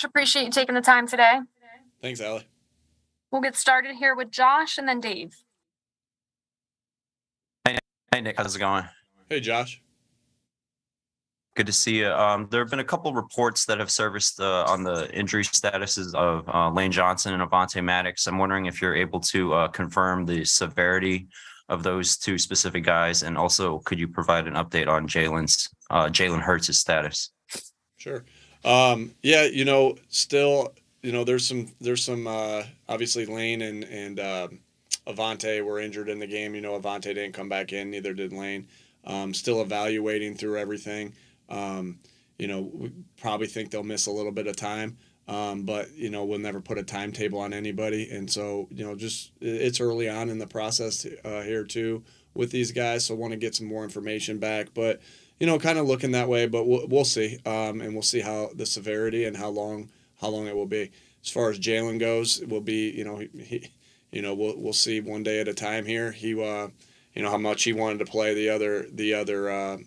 much. Appreciate you taking the time today. Thanks, Allie. We'll get started here with Josh and then Dave. Hey, Nick, how's it going? Hey, Josh. Good to see you. There have been a couple reports that have surfaced on the injury statuses of Lane Johnson and Avonte Maddox. I'm wondering if you're able to confirm the severity of those two specific guys, and also could you provide an update on Jalen Hurts' status? Sure. Yeah, still, there's some obviously Lane and Avonte were injured in the game. Avonte didn't come back in, neither did Lane. Still evaluating through everything. We probably think they'll miss a little bit of time, but we'll never put a timetable on anybody. And so, just it's early on in the process here too with these guys. So want to get some more information back, but kind of looking that way. But we'll see, and we'll see how the severity and how long it will be. As far as Jalen goes, it will be we'll see one day at a time here. He how much he wanted to play the other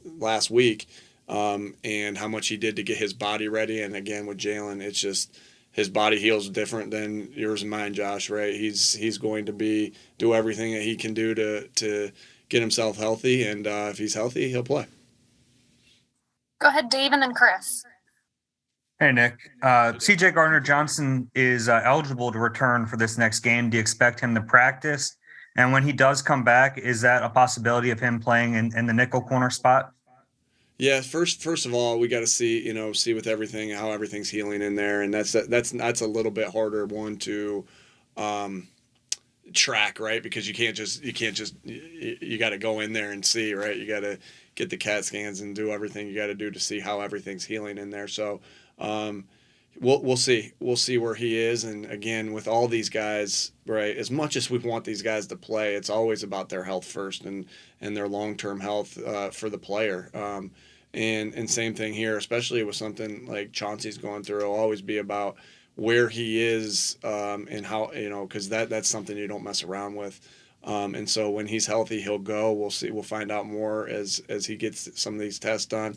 last week, and how much he did to get his body ready. And again, with Jalen, it's just his body heals different than yours and mine, Josh, right? He's going to do everything that he can do to get himself healthy, and if he's healthy, he'll play. Go ahead, Dave, and then Chris. Hey, Nick. CJ Gardner-Johnson is eligible to return for this next game. Do you expect him to practice? And when he does come back, is that a possibility of him playing in the nickel corner spot? Yeah, first of all, we got to see with everything how everything's healing in there, and that's a little bit harder one to track, right? Because you got to go in there and see, right? You got to get the CAT scans and do everything you got to do to see how everything's healing in there. So we'll see where he is. And again, with all these guys, right, as much as we want these guys to play, it's always about their health first and their long-term health for the player. And same thing here, especially with something like Chauncey's going through. It'll always be about where he is and how, because that's something you don't mess around with. And so when he's healthy, he'll go. We'll see. We'll find out more as he gets some of these tests done.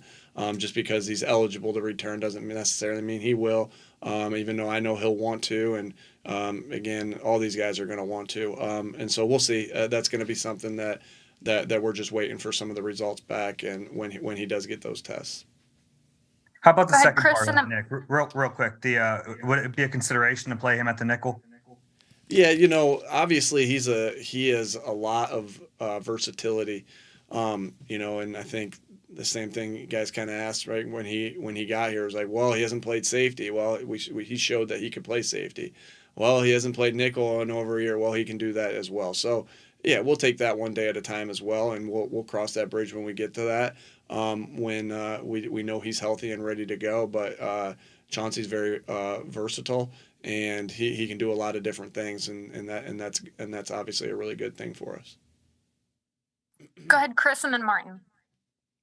Just because he's eligible to return doesn't necessarily mean he will, even though I know he'll want to. And again, all these guys are going to want to. And so we'll see. That's going to be something that we're just waiting for some of the results back, and when he does get those tests. How about the Go ahead, second Chris, part of and that, Nick? Real quick. Would it be a consideration to play him at the nickel? Yeah, obviously he has a lot of versatility, and I think the same thing you guys kind of asked, right, when he got here, was like, well, he hasn't played safety. Well, he showed that he could play safety. Well, he hasn't played nickel in over a year. Well, he can do that as well. So, yeah, we'll take that one day at a time as well, and we'll cross that bridge when we get to that, when we know he's healthy and ready to go. But Chauncey's very versatile, and he can do a lot of different things, and that's obviously a really good thing for us. Go ahead, Chris, and then Martin.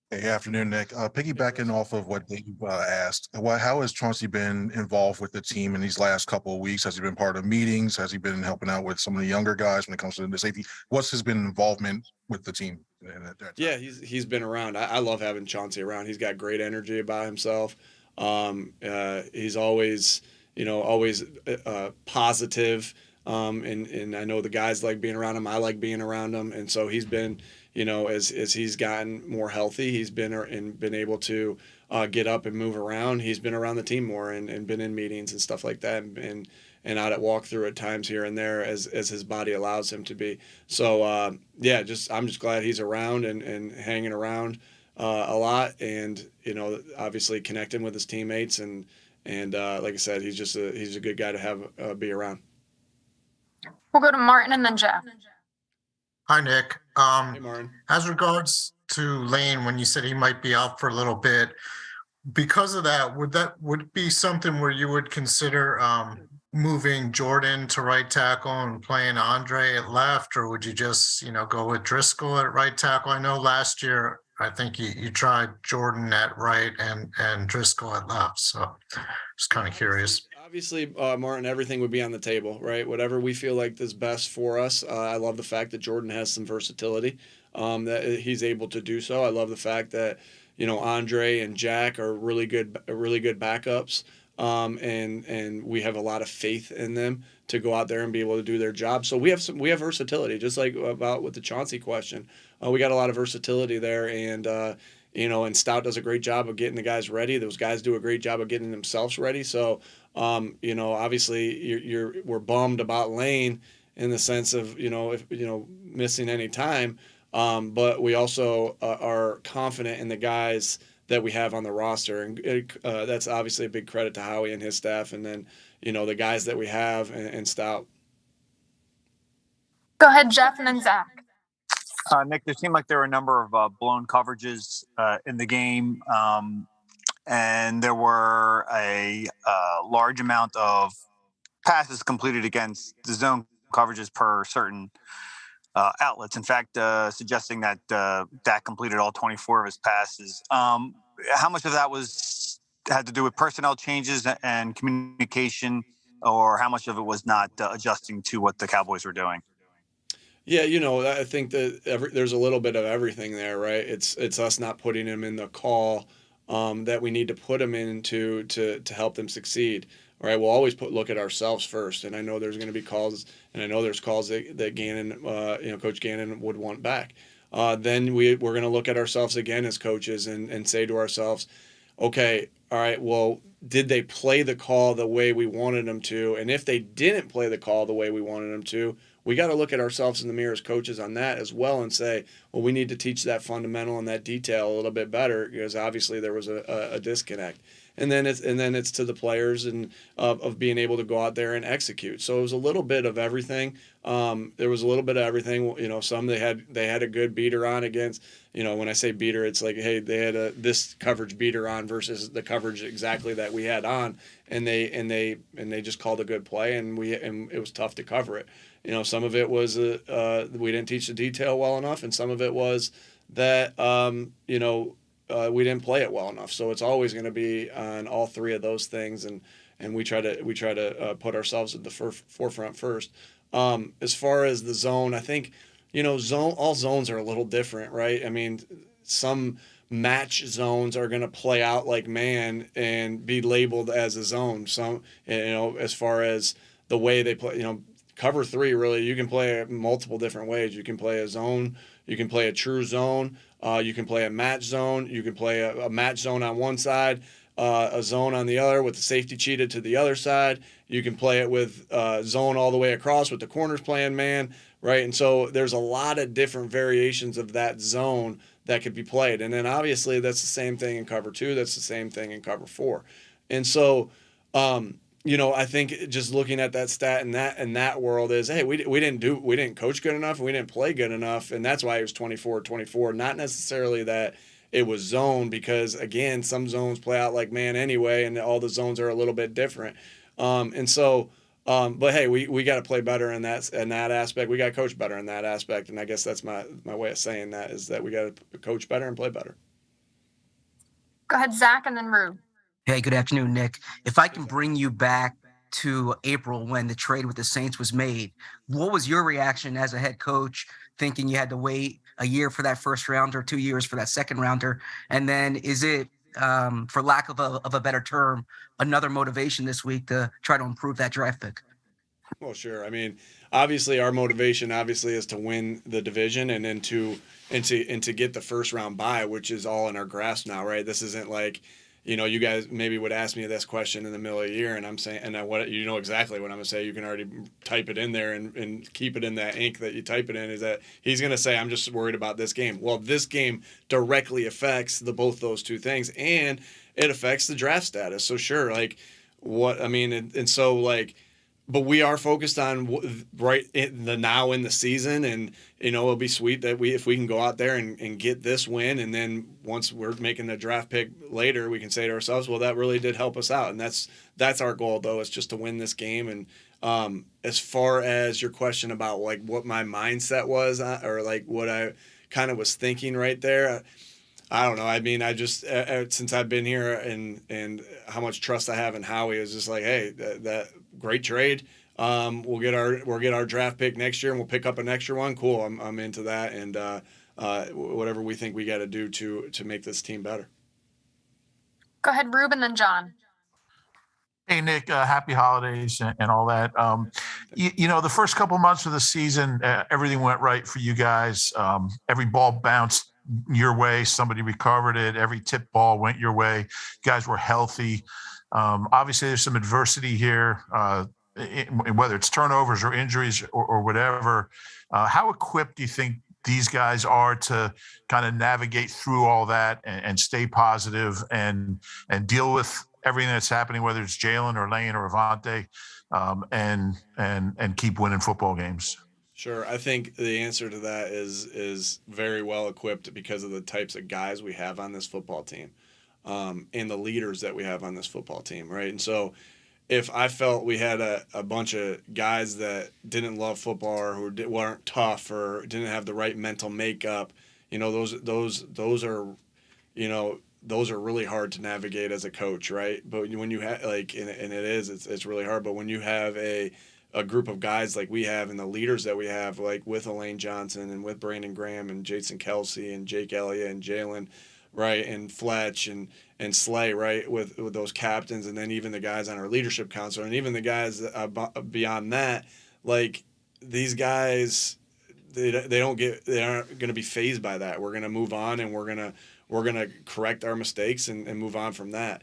Hey, afternoon, Nick. Piggybacking off of what Dave asked, how has Chauncey been involved with the team in these last couple of weeks? Has he been part of meetings? Has he been helping out with some of the younger guys when it comes to the safety? What's his been involvement with the team? Yeah, he's been around. I love having Chauncey around. He's got great energy about himself. He's always positive. And I know the guys like being around him. I like being around him. And so he's been, as he's gotten more healthy, he's been able to get up and move around. He's been around the team more and been in meetings and stuff like that, and out at walkthrough at times here and there as his body allows him to be. So I'm just glad he's around and hanging around a lot, and obviously connecting with his teammates, and like I said, he's a good guy to have be around. We'll go to Martin and then Jeff. Hi, Nick. Hey, Martin. As regards to Lane, when you said he might be out for a little bit, because of that, would it be something where you would consider moving Jordan to right tackle and playing Andre at left, or would you just go with Driscoll at right tackle? I know last year I think you tried Jordan at right and Driscoll at left, so just kind of curious. Obviously, Martin, everything would be on the table, right? Whatever we feel like is best for us. I love the fact that Jordan has some versatility, that he's able to do so. I love the fact that Andre and Jack are really good backups. and we have a lot of faith in them to go out there and be able to do their job. So we have versatility, just like about with the Chauncey question. We got a lot of versatility there, and and Stout does a great job of getting the guys ready. Those guys do a great job of getting themselves ready. So obviously we're bummed about Lane in the sense of if missing any time, but we also are confident in the guys that we have on the roster, and that's obviously a big credit to Howie and his staff, and then the guys that we have and Stout. Go ahead, Jeff, and then Zach. Nick, there seemed like there were a number of blown coverages in the game, and there were a large amount of passes completed against the zone coverages per certain outlets. In fact, suggesting that Dak completed all 24 of his passes. How much of that had to do with personnel changes and communication, or how much of it was not adjusting to what the Cowboys were doing? Yeah, I think that there's a little bit of everything there, right? It's us not putting him in the call that we need to put him into to help them succeed. All right, we'll always look at ourselves first, and I know there's going to be calls, and I know there's calls that Gannon, Coach Gannon would want back. Then we're going to look at ourselves again as coaches and say to ourselves, okay, all right, well, did they play the call the way we wanted them to? And if they didn't play the call the way we wanted them to, we got to look at ourselves in the mirror as coaches on that as well and say, well, we need to teach that fundamental and that detail a little bit better, because obviously there was a disconnect. And then it's to the players and of being able to go out there and execute. So it was a little bit of everything. There was a little bit of everything. Some they had a good beater on against. When I say beater, it's like, hey, they had this coverage beater on versus the coverage exactly that we had on, and they just called a good play, and it was tough to cover it. Some of it was we didn't teach the detail well enough, and some of it was that we didn't play it well enough. So it's always going to be on all three of those things, and we try to put ourselves at the forefront first. As far as the zone, I think all zones are a little different, right? I mean, some match zones are going to play out like man and be labeled as a zone. Some as far as the way they play, cover three, really, you can play it multiple different ways. You can play a zone, you can play a true zone, you can play a match zone, you can play a match zone on one side, a zone on the other with the safety cheated to the other side. You can play it with zone all the way across with the corners playing man, right? And so there's a lot of different variations of that zone that could be played. And then obviously that's the same thing in cover two, that's the same thing in cover four. And so I think just looking at that stat in that world is, hey, we didn't coach good enough, and we didn't play good enough, and that's why it was 24-24. Not necessarily that it was zone, because again, some zones play out like man anyway, and all the zones are a little bit different. But hey, we got to play better in that aspect. We got to coach better in that aspect, and I guess that's my way of saying that, is that we got to coach better and play better. Go ahead, Zach, and then Rue. Hey, good afternoon, Nick. If I can bring you back to April when the trade with the Saints was made, what was your reaction as a head coach, thinking you had to wait a year for that first rounder, 2 years for that second rounder? And then is it, for lack of a better term, another motivation this week to try to improve that draft pick? Well, sure. I mean, obviously our motivation is to win the division and then to get the first round bye, which is all in our grasp now, right? This isn't like, you guys maybe would ask me this question in the middle of the year, and I'm saying, and exactly what I'm going to say. You can already type it in there and keep it in that ink that you type it in, is that he's going to say, I'm just worried about this game. Well, this game directly affects both those two things, and it affects the draft status. So sure, but we are focused on right in the now in the season, and it'll be sweet that if we can go out there and get this win, and then once we're making the draft pick later, we can say to ourselves, well, that really did help us out, and that's our goal, though, is just to win this game. And as far as your question about like what my mindset was, or like what I kind of was thinking right there, I don't know. I mean, I just since I've been here and how much trust I have in Howie, is just like, hey, that great trade. We'll get our draft pick next year, and we'll pick up an extra one. Cool. I'm into that, and whatever we think we got to do to make this team better. Go ahead, Rube, and then John. Hey, Nick, happy holidays and all that. The first couple months of the season, everything went right for you guys. Every ball bounced your way. Somebody recovered it. Every tip ball went your way. You guys were healthy. Obviously, there's some adversity here, whether it's turnovers or injuries or whatever. How equipped do you think these guys are to kind of navigate through all that and stay positive and deal with everything that's happening, whether it's Jalen or Lane or Avante, and keep winning football games? Sure. I think the answer to that is very well equipped because of the types of guys we have on this football team, and the leaders that we have on this football team, right? And so if I felt we had a bunch of guys that didn't love football or who weren't tough or didn't have the right mental makeup, those are, those are really hard to navigate as a coach, right? But when you have it's really hard. But when you have a group of guys like we have and the leaders that we have, like with Elaine Johnson and with Brandon Graham and Jason Kelsey and Jake Elliott and Jalen, right, and Fletch and Slay, right, with those captains, and then even the guys on our leadership council, and even the guys beyond that, like these guys, they aren't going to be fazed by that. We're going to move on, and we're going to correct our mistakes and move on from that.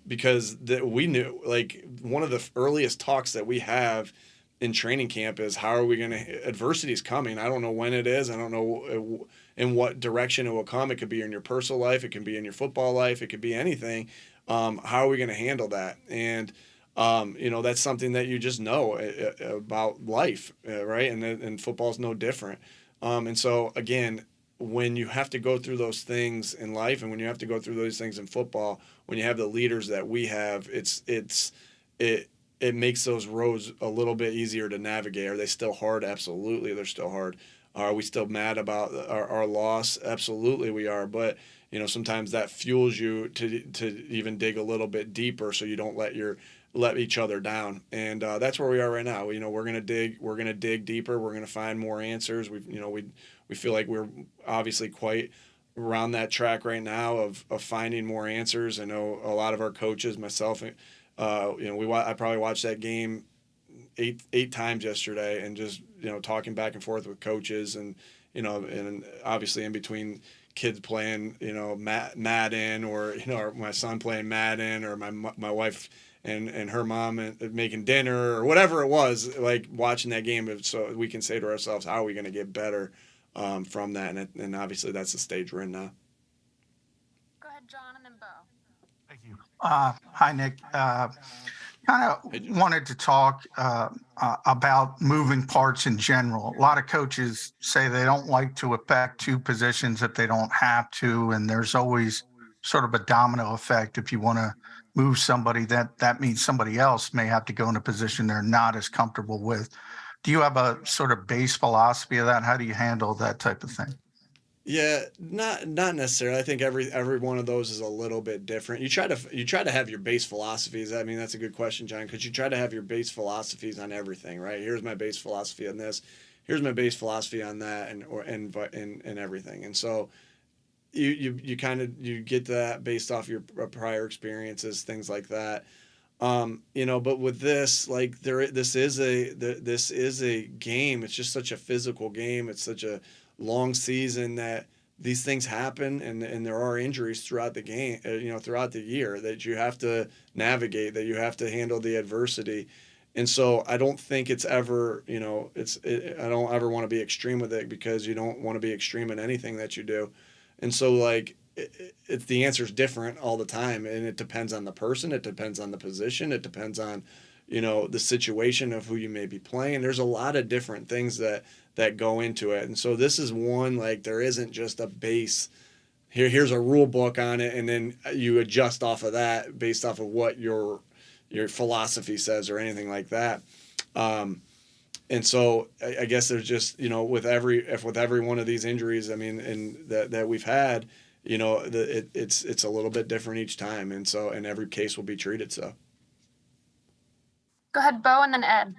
Because we knew, like, one of the earliest talks that we have in training camp is how are we going to, adversity is coming. I don't know when it is. I don't know in what direction it will come. It could be in your personal life. It can be in your football life. It could be anything. How are we going to handle that? And, that's something that you just know about life, right? And football's no different. And so, again, when you have to go through those things in life and when you have to go through those things in football, when you have the leaders that we have, it makes those roads a little bit easier to navigate. Are they still hard? Absolutely, they're still hard. Are we still mad about our loss? Absolutely we are. But, sometimes that fuels you to even dig a little bit deeper so you don't let each other down. And that's where we are right now. We're going to dig deeper. We're going to find more answers. We feel like we're obviously quite around that track right now of finding more answers. I know a lot of our coaches, myself, I probably watched that game eight times yesterday, and just talking back and forth with coaches, and and obviously in between kids playing Madden, or or my son playing Madden, or my wife and her mom and making dinner, or whatever it was, like watching that game, so we can say to ourselves, how are we going to get better from that? And obviously that's the stage we're in now. Go ahead, John, and then Bo. Thank you. Hi, Nick. Kind of wanted to talk about moving parts in general. A lot of coaches say they don't like to affect two positions if they don't have to, and there's always sort of a domino effect. If you want to move somebody, that means somebody else may have to go in a position they're not as comfortable with. Do you have a sort of base philosophy of that? How do you handle that type of thing? Yeah, not necessarily. I think every one of those is a little bit different. You try to have your base philosophies. I mean, that's a good question, John, because you try to have your base philosophies on everything, right? Here's my base philosophy on this. Here's my base philosophy on that, and everything. And so you kind of get that based off your prior experiences, things like that. But with this, like this is a game. It's just such a physical game. It's such a long season that these things happen, and there are injuries throughout the game, throughout the year, that you have to navigate, that you have to handle the adversity. And so I don't think it's ever, I don't ever want to be extreme with it, because you don't want to be extreme in anything that you do. And so, like, the answer is different all the time, and it depends on the person, it depends on the position, it depends on, the situation of who you may be playing. There's a lot of different things that go into it. And so this is one, like, there isn't just a base, here's a rule book on it, and then you adjust off of that based off of what your philosophy says or anything like that. And so I guess there's just, with every one of these injuries, I mean, and that we've had, it's a little bit different each time. And so, and every case will be treated so. Go ahead, Bo, and then Ed.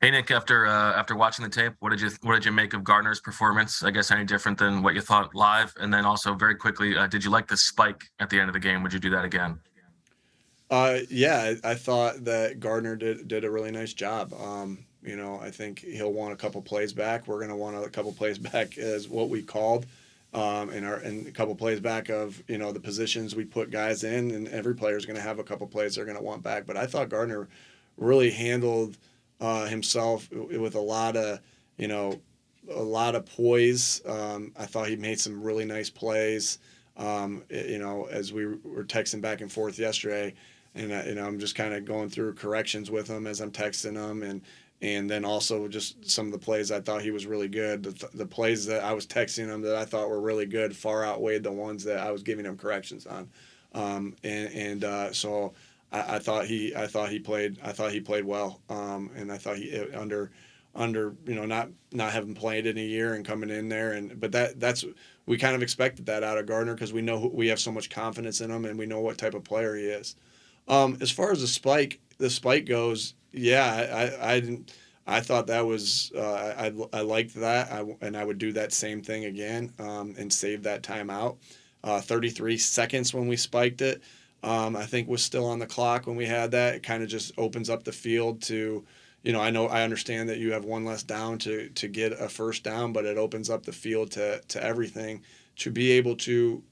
Hey, Nick, after watching the tape, what did you make of Gardner's performance? I guess any different than what you thought live? And then also, very quickly, did you like the spike at the end of the game? Would you do that again? Yeah, I thought that Gardner did a really nice job. I think he'll want a couple plays back. We're going to want a couple plays back as what we called, and a couple plays back of the positions we put guys in, and every player is going to have a couple plays they're going to want back. But I thought Gardner really handled himself with a lot of poise. I thought he made some really nice plays. As we were texting back and forth yesterday, and I'm just kind of going through corrections with him as I'm texting him, and then also just some of the plays I thought he was really good. The plays that I was texting him that I thought were really good far outweighed the ones that I was giving him corrections on, so I thought he played well, and I thought he under not having played in a year and coming in there, but that's we kind of expected that out of Gardner because we know we have so much confidence in him and we know what type of player he is. As far as the spike goes, yeah, I thought that was I liked that, and I would do that same thing again, and save that timeout. 33 seconds when we spiked it, I think was still on the clock when we had that. It kind of just opens up the field to. I understand that you have one less down to get a first down, but it opens up the field to everything to be able to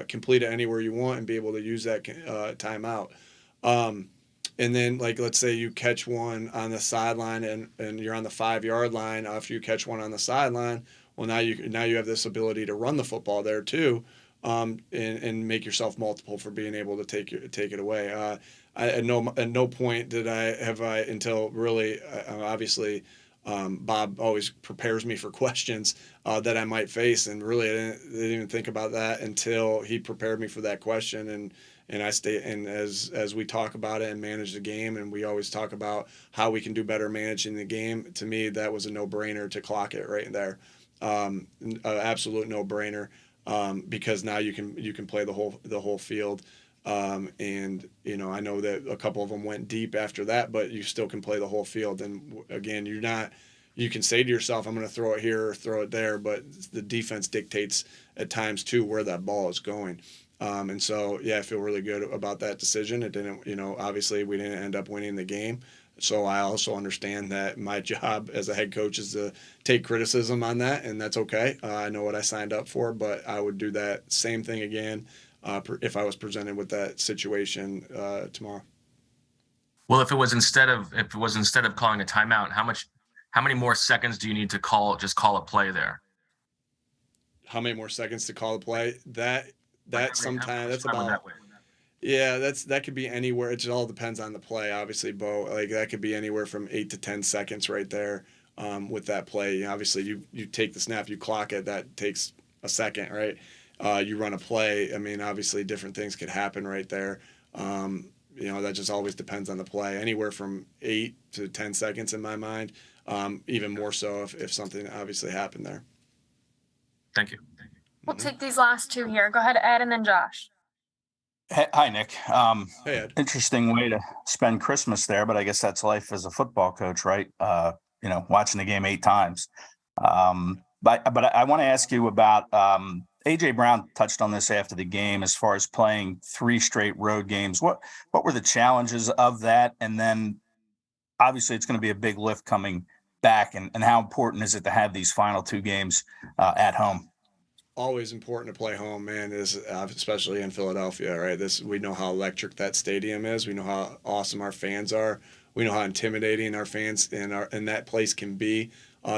complete it anywhere you want and be able to use that timeout. And then, like, let's say you catch one on the sideline and you're on the 5-yard line. After you catch one on the sideline, well, now you have this ability to run the football there too, and make yourself multiple for being able to take it away. At no point did I until really obviously Bob always prepares me for questions that I might face, and really I didn't even think about that until he prepared me for that question, and I stay, and as we talk about it and manage the game, and we always talk about how we can do better managing the game. To me, that was a no-brainer to clock it right there, an absolute no-brainer, because now you can play the whole field. And I know that a couple of them went deep after that, but you still can play the whole field. And again, you can say to yourself, I'm going to throw it here or throw it there, but the defense dictates at times too where that ball is going. And so, yeah, I feel really good about that decision. It didn't, obviously we didn't end up winning the game. So I also understand that my job as a head coach is to take criticism on that, and that's okay. I know what I signed up for, but I would do that same thing again if I was presented with that situation tomorrow. Well, if it was instead of calling a timeout, how many more seconds do you need to call a play there? How many more seconds to call a play? That's about. Yeah, that could be anywhere. It just all depends on the play, obviously, Bo. Like that could be anywhere from 8 to 10 seconds right there with that play. Obviously, you take the snap, you clock it. That takes a second, right? You run a play. I mean, obviously, different things could happen right there. That just always depends on the play. Anywhere from 8 to 10 seconds in my mind. Even more so if something obviously happened there. Thank you. We'll take these last two here. Go ahead, Ed, and then Josh. Hi, Nick. Hey, Ed. Interesting way to spend Christmas there, but I guess that's life as a football coach, right? Watching the game 8 times. But I want to ask you about A.J. Brown touched on this after the game as far as playing 3 straight road games. What were the challenges of that? And then obviously it's going to be a big lift coming back. And how important is it to have these final 2 games at home? Always important to play home, man, especially in Philadelphia, right? We know how electric that stadium is. We know how awesome our fans are. We know how intimidating our fans and that place can be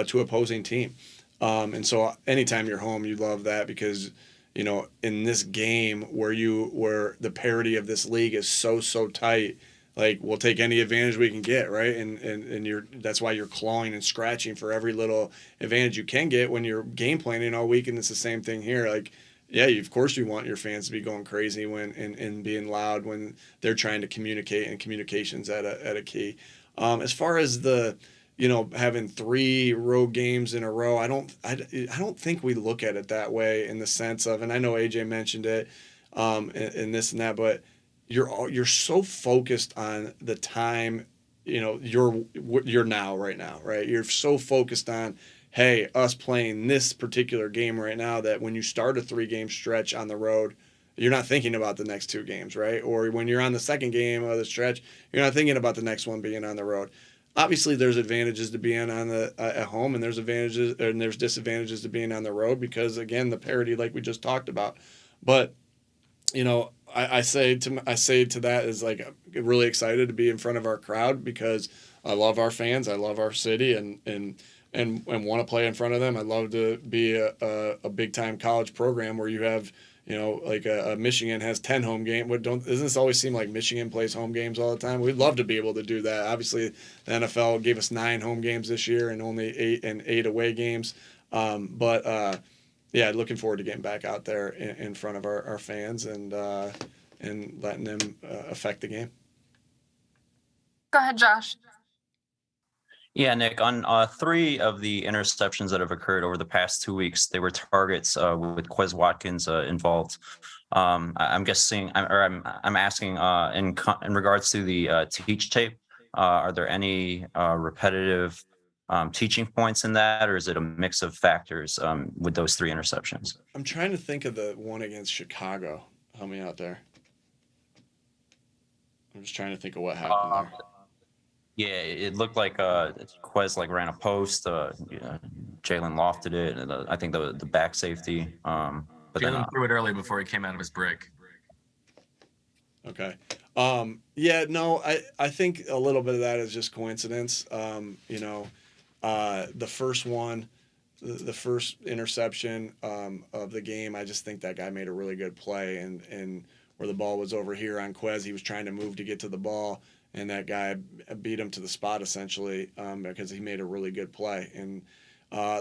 to opposing team. And so anytime you're home, you love that because, in this game where the parity of this league is so tight, like we'll take any advantage we can get, right? And that's why you're clawing and scratching for every little advantage you can get when you're game planning all week. And it's the same thing here. Like, yeah, of course you want your fans to be going crazy and being loud when they're trying to communicate, and communication's at a key. As far as having 3 road games in a row, I don't think we look at it that way in the sense of, and I know AJ mentioned it, and this and that, but you're so focused on the time, you're now right now, right? You're so focused on, hey, us playing this particular game right now that when you start a 3-game stretch on the road, you're not thinking about the next 2 games, right? Or when you're on the second game of the stretch, you're not thinking about the next one being on the road. Obviously, there's advantages to being on the at home, and there's advantages and there's disadvantages to being on the road because, again, the parity, like we just talked about. But I say to that is like I'm really excited to be in front of our crowd because I love our fans, I love our city, and want to play in front of them. I love to be a big time college program where you have. Like a Michigan has 10 home games. Doesn't this always seem like Michigan plays home games all the time? We'd love to be able to do that. Obviously, the NFL gave us 9 home games this year and only 8 away games. But looking forward to getting back out there in front of our fans and letting them affect the game. Go ahead, Josh. Yeah, Nick, on 3 of the interceptions that have occurred over the past 2 weeks, they were targets with Quez Watkins involved. I'm guessing, I'm asking in regards to the teach tape, are there any repetitive teaching points in that, or is it a mix of factors with those 3 interceptions? I'm trying to think of the one against Chicago. Help me out there. I'm just trying to think of what happened there. Yeah, it looked like Quez ran a post. Jalen lofted it, and I think the back safety. But Jalen threw it early before he came out of his break. Okay. I think a little bit of that is just coincidence. The first one, the first interception of the game, I just think that guy made a really good play, and where the ball was over here on Quez, he was trying to move to get to the ball. And that guy beat him to the spot essentially because he made a really good play. And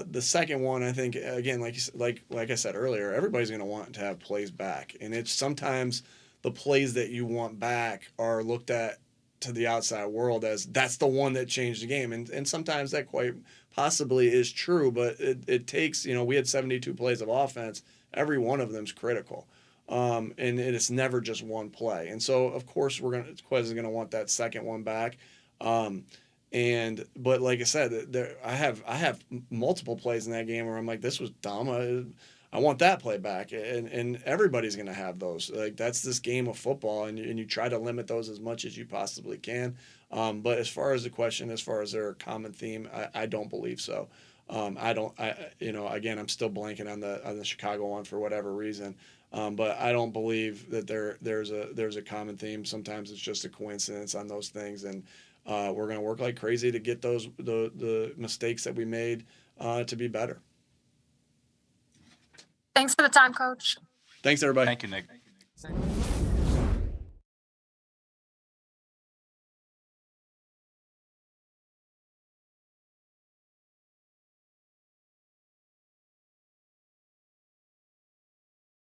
the second one, I think, again, like I said earlier, everybody's going to want to have plays back. And it's sometimes the plays that you want back are looked at to the outside world as that's the one that changed the game. And sometimes that quite possibly is true, but it takes, we had 72 plays of offense. Every one of them's critical. And it's never just one play. And so, of course, Quez is going to want that second one back. But like I said, I have multiple plays in that game where I'm like, this was dumb. I want that play back. And everybody's going to have those. Like, that's this game of football, and you try to limit those as much as you possibly can. But as far as the question, as far as their common theme, I don't believe so. Again, I'm still blanking on the Chicago one for whatever reason. But I don't believe that there's a common theme. Sometimes it's just a coincidence on those things, and we're going to work like crazy to get the mistakes that we made to be better. Thanks for the time, Coach. Thanks, everybody. Thank you, Nick.